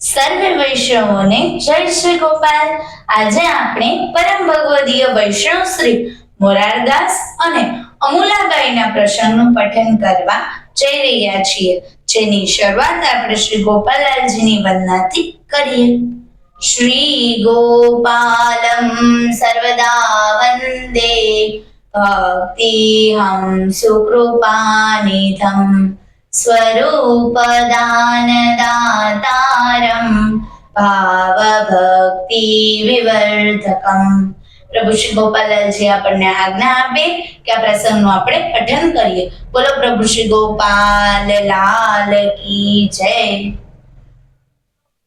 સર્વે વૈષ્ણવોને જય શ્રી ગોપાલ। આજે આપણે પરમ ભગવદીય વૈષ્ણવ શ્રી મોરારદાસ અને અમુલાબાઈના પ્રસંગનું પઠન કરવા જઈ રહ્યા છીએ, જેની શરૂઆત આપણે શ્રી ગોપાલલાલજીની વંદનાથી કરીએ। શ્રી ગોપાલમ સર્વદા વંદે ભક્તિહમ સુકૃપાનિધમ स्वरूपदानदातारं भावभक्ति विवर्धकम। प्रभु श्री गोपाललालजी આપણને આજ્ઞા આપે કે આ પ્રસંગનું આપણે પઠન કરીએ। બોલો પ્રભુ શ્રી ગોપાલ લાલ કી જય।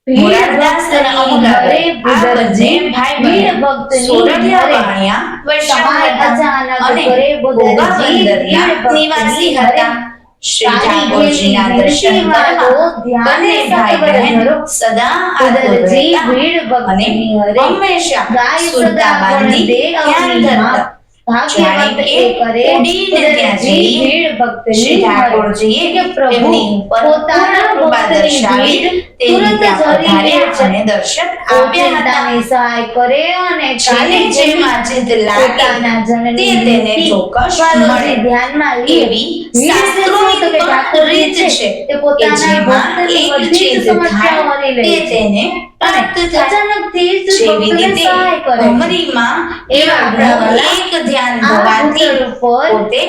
મોરારદાસ અને અમુલાબાઈ આ બંને ભાઈ ભક્ત સોરઠિયા વાણિયા વૈષ્ણવ હતા અને ગોગા બંદરના નિવાસી હતા। श्री ठाकुर जी ना दर्शन કરવા બંને ભાઈ બહેન સદા આતુર અને હંમેશા સુરતા બાંધી ધ્યાન ધરતા। જાણે કે ઉડીને ત્યાં જઈ શ્રી ઠાકોરજીએ તેમની ઉપર પૂર્ણ કૃપા દર્શાવી તેની ત્યાં પધાર્યા અને દર્શન આપ્યા હતા। સહાય કરે અને જેને જેમાં ચિત્ત લાગે તે તેને ચોક્કસ મળે ધ્યાનમાં એવી શાસ્ત્રોની પણ રીત છે કે જેમાં એક ચિત્ત થાય તે તેને પ્રાપ્ત થાય। જેવી રીતે ભમરીમાં એવા એક ધ્યાન ધરવાથી પોતે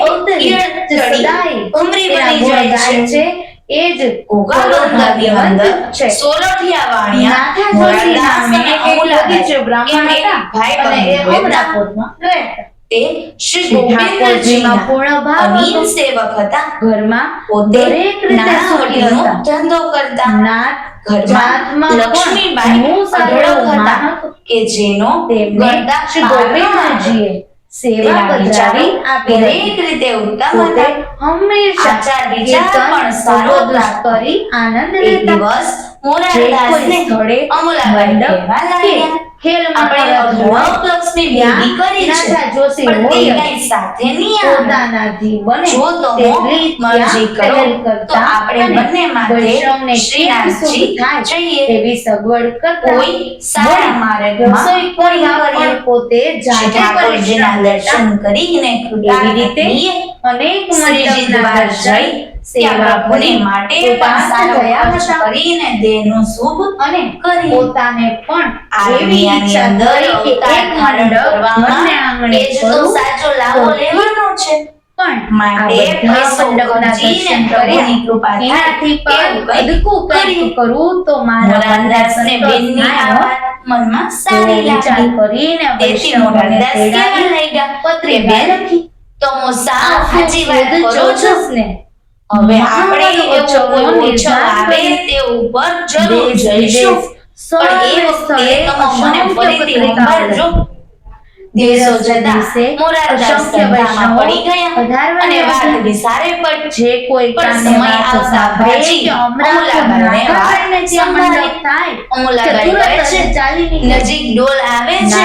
ભમરી બની જાય છે। એ જ ગોગા બંદરની અંદર સોરઠિયા વાણિયા મોરારદાસ અને અમુલાબાઈ એમ એક ભાઈ બહેન હતા। તે શ્રી ગોવિંદજીના અમીન સેવક હતા। ઘરમાં પોતે નાણાવટીનો ધંધો કરતા। ઘરમાં લક્ષ્મીબાઈ અઢળક હતા કે જેનો ગરદા શ્રી ગોવિંદજીએ સેવા બજાવી દરેક રીતે ઉત્તમ હતા। હંમેશા આચાર વિચાર પણ સારો કરી આનંદ એક દિવસ મોરારદાસને અમુલાબાઈ કહેવા લાગ્યા, આપણે અઢળક લક્ષ્મી ભેગી કરી છે, પણ તે કઈ સાથે નહીં આવે। જો તમે મરજી કરો તો આપણે બંને માટે શ્રીનાથજી જઈએ, એવી સગવડ કરતા કોઈ સારા માર્ગમાં કરીએ। પોતે શ્રી ઠાકોરજીના દર્શન કરીને એવી રીતે અનેક શ્રીજી દ્વાર જઈ સેવા પ્રભુને માટે પણ સારો ખર્ચ કરીને દેહનું શુભ અને કરી પોતાને પણ આ દુનિયાની અંદર અવતાર ધારણ કરવામાં એ જ તો સાચો લાભો લેવાનો છે। પણ માટે પૈસો ખર્ચીને પ્રભુની કૃપા થાય એવું કંઈક કરું તો મોરારદાસને બેનની આ વાત મનમાં સારી લાગી। કરીને તેથી મોરારદાસ કહેવા લાગ્યા, કે બેન તમે સાવ સાચી વાત કરો છો ને, હવે આપણે એવો કોઈ ઓછો આવે તે ઉપર જરૂર જઈશું, પણ એ વખતે તમે મને ફરીથી સંભાળજો। દિવસો જતા મોરારદાસ ધંધામાં પડી ગયા અને વાત વિસારે પડી। જે કોઈ પણ સમય આવતા ભાજી અમુલાબાઈને વાત સંભળાઈ। અમુલાબાઈ કહે છે, નજીક ડોલ આવે છે,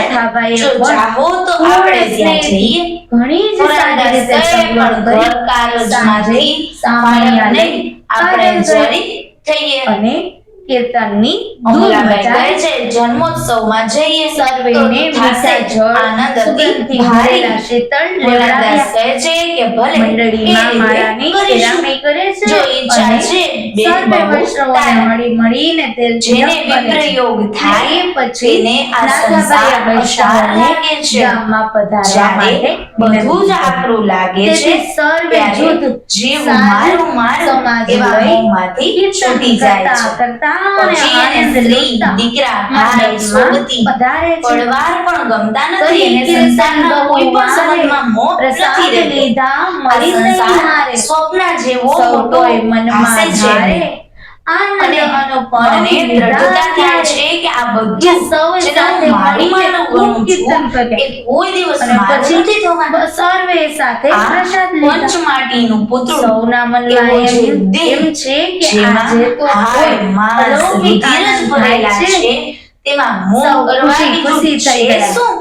જો ચાહો તો આપણે ત્યાં જઈએ। ઘણી જ સારી રીતે પણ ઘર કારજમાંથી સામાન્ય નહીં, આપણે જરી થઈએ। અને કીર્તનની અમુલાબાઈ કહે છે, જન્મોત્સવમાં જઈએ, સર્વેને થશે આનંદથી ભારી। શીતળ મોરારદાસ કહે છે કે ભલે મંડળીમાં મારાની કેળવણી કરે છે, જો ઈચ્છા છે બેન બહુ તારી। મળીને તે જેને વિપ્રયોગ થાય પછી તેને આ સંસાર અસાર લાગે છે, ગામમાં પધારવા માટે બધું જ આકરું લાગે છે, સર્વે જૂથ જીવ મારું મારું એવા મોહમાંથી છૂટી જાય છે। પછી એને સ્ત્રી દીકરા ભાઈ સોબતી પડવાર પણ ગમતા નથી, એને સંસારના કોઈ પણ સંબંધમાં મોહ નથી રહેતો। આ સંસાર સ્વપ્ન જેવો મોટો ભાસે છે અને અનુપમને દ્રઢતા થાય છે કે આ બધું જેને હું મારી માનું ગણું છું એ કોઈ દિવસ મારું નથી થવાનું। સર્વે સાથે પ્રસાદ પંચમાટીનું પુતળું સૌના મનમાં એમ છે કે આજે તો હાય માસ ધીરજ ભરેલા છે, તેમાં મોહ કરવાની ખુશી થઈ શું?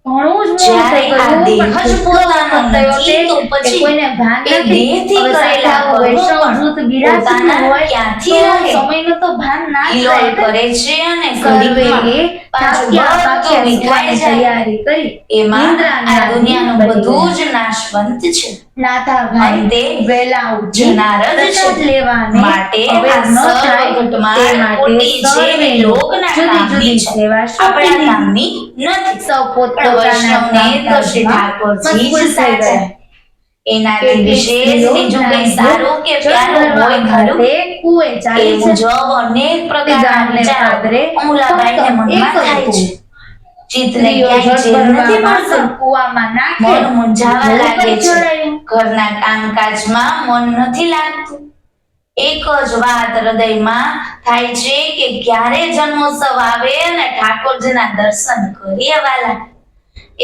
ઘણું જ જ્યારે મોડું આ થઈ દેહ ગયું, જ પણ પોતાનો થયો નથી, છે તો કે પછી કોઈને ભાન એ નથી. દેહથી હવે કરેલા સાંભળો, કર્મો વૈષ્ણવ જૂથ પણ બિરાજતું પોતાના હોય ક્યાંથી તો રહે? સમયનો તો ભાન ના જ હિલોલ રહે ને. કરે છે અને સર્વે ઘડીકમાં પાછું થાક્યા બધું પાક્યા વિખાઈ સુવાની જાય. તૈયારી કરી એમાં નિંદ્રાની આ આદિ દુનિયાનું બની બધું ગયા. જ નાશવંત છે. નાથાભાઈ અંતે વહેલા ઉઠી જનાર જ પ્રસાદ છે. લેવાને માટે અવેર આ ન સર્વ થાય ઘટમાળ તે માટે ખોટી છે, સર્વેનો લોકના જુદી કામની જુદી છે, સેવા આપણા સોંપી કામની નથી. સૌ પણ પોતપોતાના વૈષ્ણવને તો શ્રી ઠાકોરજી જ મશગુલ થઈ સાચા. ગયા. એનાથી કેટલીક વિશેષ સ્ત્રીઓ બીજું કંઈ જ્ઞાનીઓ સારું કે જળ પ્યારું ભરવા હોય ખરું? માટે કૂએ એ ચાલી છે. મુજબ અનેક તે પ્રકારના ગામને વિચારો પાદરે અમૂલાબાઈને ફક્ત મનમાં એક જ થાય છે. કૂવું. ચિત્તને સ્ત્રીઓ ક્યાંય જળ ચેન નથી ભરવા મળતું. માત્ર કૂવામાં નાખે મન મૂંઝાવા એવું લાગે પણ છે. જણાયું. ઘરના કામકાજમાં મન નથી લાગતું. એક જ વાત હૃદયમાં થાય છે કે ક્યારે જન્મોત્સવ આવે અને ઠાકોરજીના દર્શન કરીએ વાલા.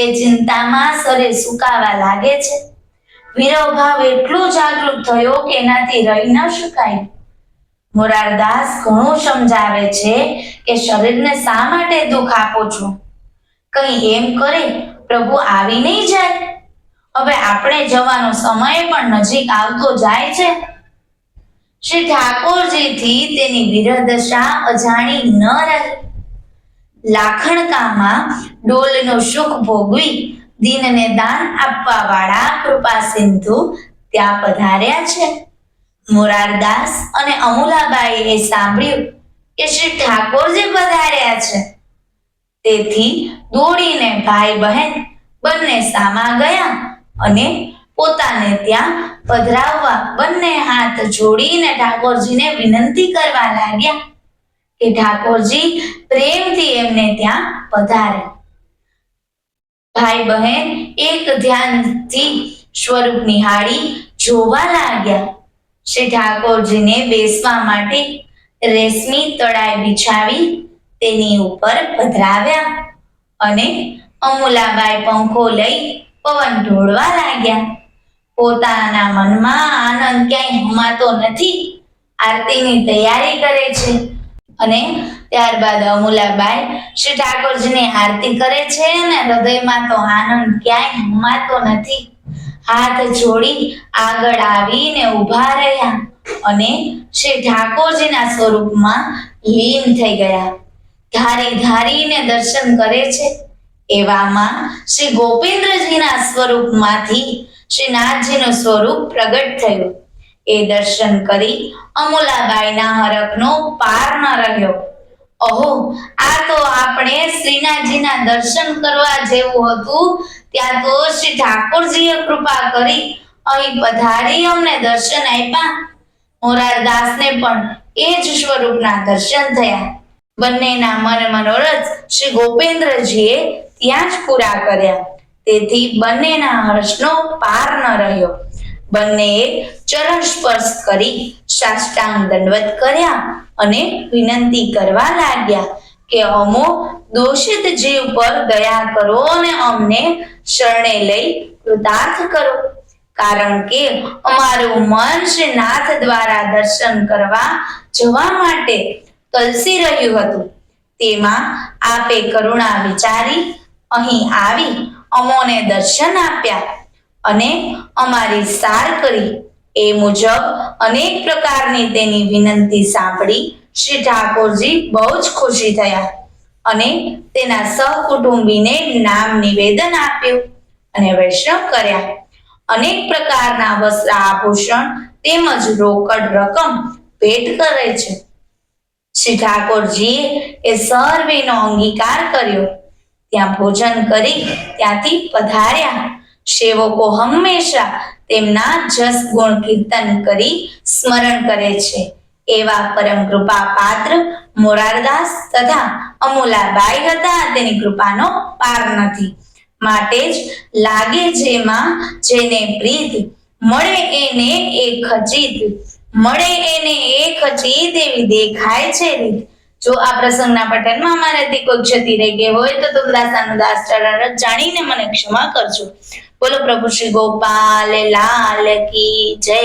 એ ચિંતામાં શરીર સુકાવા લાગે છે. વિરહ ભાવ એટલો જાગૃત થયો કે એનાથી રહી ન શકાય. મોરારદાસ ઘણું સમજાવે છે કે શરીરને શા માટે દુઃખ આપો છો? કઈ એમ કરે પ્રભુ આવી નહીં જાય? હવે આપણે જવાનો સમય પણ નજીક આવતો જાય છે. શ્રી ઠાકોરજીથી તેની વિરહ દશા અજાણી ન રહી. લાખણકામાં ડોલનું સુખ ભોગવી દીનને દાન આપવા વાળા કૃપા સિંધુ ત્યાં પધાર્યા છે. મોરારદાસ અને અમૂલાબાઈએ સાંભળ્યું કે શ્રી ઠાકોરજી પધાર્યા છે. તેથી દોડીને ભાઈ બહેન બંને સામા ગયા અને પોતાને ત્યાં પધરાવવા બંને હાથ જોડીને ઠાકોરજીને વિનંતી કરવા લાગ્યા કે ઠાકોરજી પ્રેમથી એમને ત્યાં પધારે. ભાઈ બહેન એક ધ્યાનથી સ્વરૂપ નિહાળી જોવા લાગ્યા. શ્રી ઠાકોરજીને બેસવા માટે રેશમી તળાઈ બિછાવી તેની ઉપર પધરાવ્યા અને અમૂલાબાઈ પંખો લઈ પવન ઢોળવા લાગ્યા. પોતાના મનમાં આનંદ ક્યાંય હમાતો નથી. આરતીની તૈયારી કરે છે અને ત્યારબાદ અમૂલાબાઈ શ્રી ઠાકોરજીની આરતી કરે છે અને હૃદયમાં તો આનંદ ક્યાંય હમાતો નથી. હાથ જોડી આગળ આવીને ઊભા રહ્યા અને શ્રી ઠાકોરજીના સ્વરૂપમાં લીન થઈ ગયા. ધારી ધારીને દર્શન કરે છે. એવામાં શ્રી ગોપેન્દ્રજીના સ્વરૂપમાંથી શ્રીનાથજીનું સ્વરૂપ પ્રગટ થયું. એ દર્શન કરી અમૂલાબાઈના હરખનો પાર ન રહ્યો. અહો, આ તો આપણે શ્રીનાથજીના દર્શન કરવા જેવું હતું, ત્યાં તો શ્રી ઠાકોરજીએ કૃપા કરી અહીં પધારી અમને દર્શન આપ્યા. મોરારદાસને પણ એ જ સ્વરૂપના દર્શન થયા. બંનેના મન મનોરથ શ્રી ગોપેન્દ્રજીએ ત્યાં જ પૂરા કર્યા. તેથી બંનેના હર્ષનો પાર ન રહ્યો. બંનેએ ચરણ સ્પર્શ કરી સાષ્ટાંગ દંડવત કર્યા અને વિનંતી કરવા લાગ્યા કે અમો દોષિત જીવ પર દયા કરો અને અમને શરણે લઈ કૃતાર્થ કરો. કારણ કે અમારું મન શ્રી નાથ દ્વારા દર્શન કરવા જવા માટે કલસી રહ્યું હતું. તેમાં આપે કરુણા વિચારી અહીં આવી અમોને દર્શન આપ્યા અને અમારી સાર કરી. એ મુજબ અનેક પ્રકારની તેની વિનંતી સાંભળી શ્રી ઠાકોરજી બહુ જ ખુશી થયા અને તેના સહકુટુંબીને નામ નિવેદન આપ્યું અને વૈષ્ણવ કર્યા. અનેક પ્રકારના વસ્ત્ર આભૂષણ તેમજ રોકડ રકમ ભેટ કરે છે. શ્રી ઠાકોરજીએ એ સર્વેનો અંગીકાર કર્યો. ત્યાં ભોજન કરી ત્યાંથી પધાર્યા. સેવકો હંમેશા તેમના જસ ગુણ કીર્તન કરી સ્મરણ કરે છે. એવા પરમ કૃપા પાત્ર મોરારદાસ તથા અમૂલાબાઈ હતા. તેની કૃપાનો પાર નથી. માટે જ લાગે જેમાં જેને પ્રીત મળે એને એ ખચિત, મળે એને એ ખચિત એવી દેખાય છે રીત. જો આ પ્રસંગના પઠનમાં અમારાથી કોઈ ક્ષતિ રહી ગઈ હોય તો તુલદાસાનું દાસ ચરણ જાણીને મને ક્ષમા કરજો. બોલો પ્રભુ શ્રી ગોપાલ લાલ કી જય.